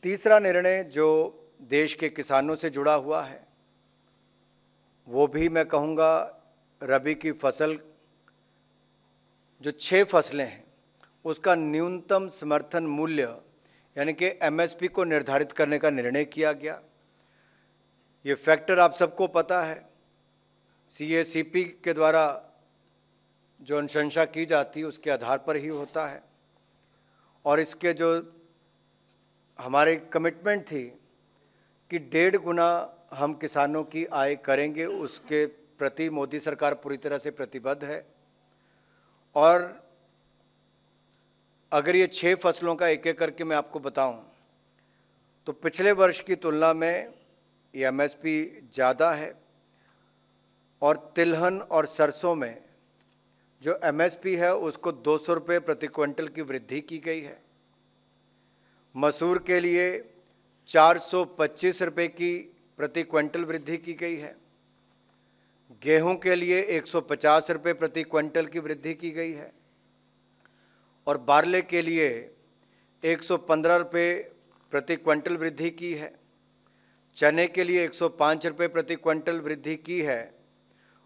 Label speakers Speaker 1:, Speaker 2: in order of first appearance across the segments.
Speaker 1: तीसरा निर्णय जो देश के किसानों से जुड़ा हुआ है, वो भी मैं कहूँगा रबी की फसल, जो 6 फसलें हैं, उसका न्यूनतम समर्थन मूल्य यानी कि एमएसपी को निर्धारित करने का निर्णय किया गया। ये फैक्टर आप सबको पता है, सीएसीपी के द्वारा जो अनुशंसा की जाती है उसके आधार पर ही होता है। और इसके जो हमारी कमिटमेंट थी कि 1.5 गुना हम किसानों की आय करेंगे, उसके प्रति मोदी सरकार पूरी तरह से प्रतिबद्ध है। और अगर ये 6 फसलों का एक-एक करके मैं आपको बताऊं, तो पिछले वर्ष की तुलना में ये एमएसपी ज़्यादा है। और तिलहन और सरसों में जो एमएसपी है उसको 200 रुपये प्रति क्विंटल की वृद्धि की गई है। मसूर के लिए 425 रुपये की प्रति क्विंटल वृद्धि की गई है। गेहूं के लिए 150 रुपये प्रति क्विंटल की वृद्धि की गई है। और बारले के लिए 115 रुपये प्रति क्विंटल वृद्धि की है। चने के लिए 105 रुपये प्रति क्विंटल वृद्धि की है।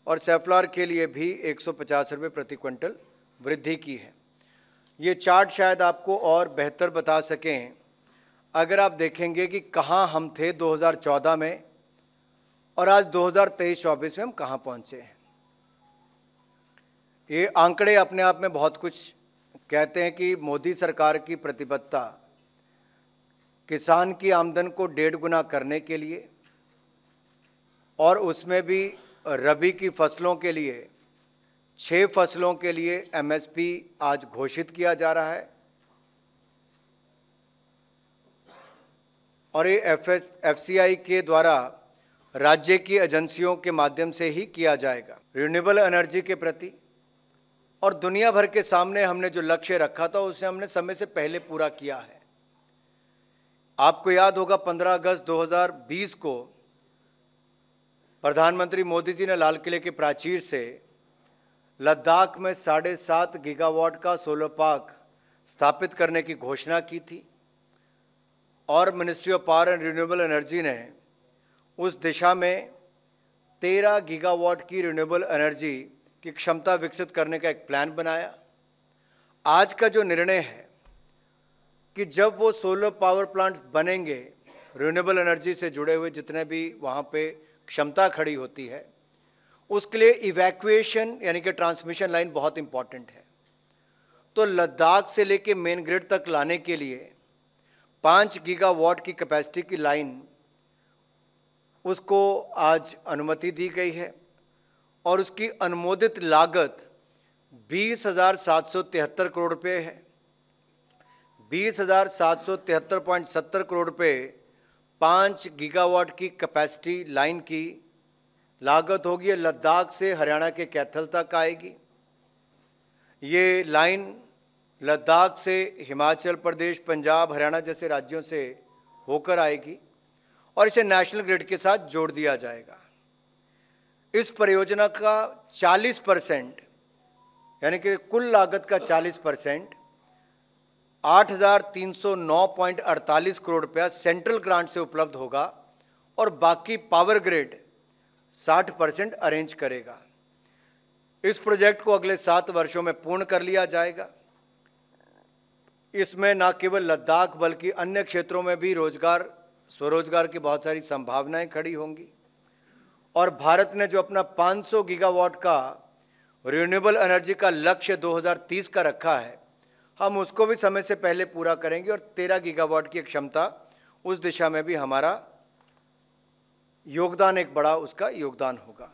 Speaker 1: और सेफ्लॉर के लिए भी 150 रुपये प्रति क्विंटल वृद्धि की है। ये चार्ट शायद आपको और बेहतर बता सकें अगर आप देखेंगे कि कहां हम थे 2014 में और आज 2023-24 में हम कहां पहुंचे हैं। ये आंकड़े अपने आप में बहुत कुछ कहते हैं कि मोदी सरकार की प्रतिबद्धता किसान की आमदन को 1.5 गुना करने के लिए, और उसमें भी रबी की फसलों के लिए 6 फसलों के लिए एमएसपी आज घोषित किया जा रहा है। और ये एफसीआई के द्वारा राज्य की एजेंसियों के माध्यम से ही किया जाएगा। रिन्यूएबल एनर्जी के प्रति और दुनिया भर के सामने हमने जो लक्ष्य रखा था उसे हमने समय से पहले पूरा किया है। आपको याद होगा 15 अगस्त 2020 को प्रधानमंत्री मोदी जी ने लाल किले के प्राचीर से लद्दाख में 7.5 गीगावाट का सोलर पार्क स्थापित करने की घोषणा की थी। और ministry of power and renewable energy ने उस दिशा में 13 गीगावाट की रिन्यूएबल एनर्जी की क्षमता विकसित करने का एक प्लान बनाया। आज का जो निर्णय है कि जब वो सोलर पावर प्लांट बनेंगे, रिन्यूएबल एनर्जी से जुड़े हुए जितने भी वहां पे क्षमता खड़ी होती है, उसके लिए इवैक्यूएशन यानी कि ट्रांसमिशन लाइन बहुत इंपॉर्टेंट है। तो लद्दाख से लेके मेन ग्रिड तक लाने के लिए 5 गीगावाट की कैपेसिटी की लाइन, उसको आज अनुमति दी गई है। और उसकी अनुमोदित लागत 20,773 करोड़ रुपए है। 20,773.70 करोड़ रुपए 5 गीगावाट की कैपेसिटी लाइन की लागत होगी। लद्दाख से हरियाणा के कैथल तक आएगी। ये लाइन लद्दाख से हिमाचल प्रदेश, पंजाब, हरियाणा जैसे राज्यों से होकर आएगी और इसे नेशनल ग्रिड के साथ जोड़ दिया जाएगा। इस परियोजना का 40% यानी कि कुल लागत का 40% 8,309.48 करोड़ रुपया सेंट्रल ग्रांट से उपलब्ध होगा और बाकी पावर ग्रिड 60% अरेंज करेगा। इस प्रोजेक्ट को अगले 7 वर्षों में पूर्ण कर लिया जाएगा। इसमें न केवल लद्दाख बल्कि अन्य क्षेत्रों में भी रोजगार, स्वरोजगार की बहुत सारी संभावनाएं खड़ी होंगी। और भारत ने जो अपना 500 गीगावाट का रिन्यूएबल एनर्जी का लक्ष्य 2030 का रखा है, हम उसको भी समय से पहले पूरा करेंगे। और 13 गीगावाट की क्षमता, उस दिशा में भी हमारा योगदान, एक बड़ा उसका योगदान होगा।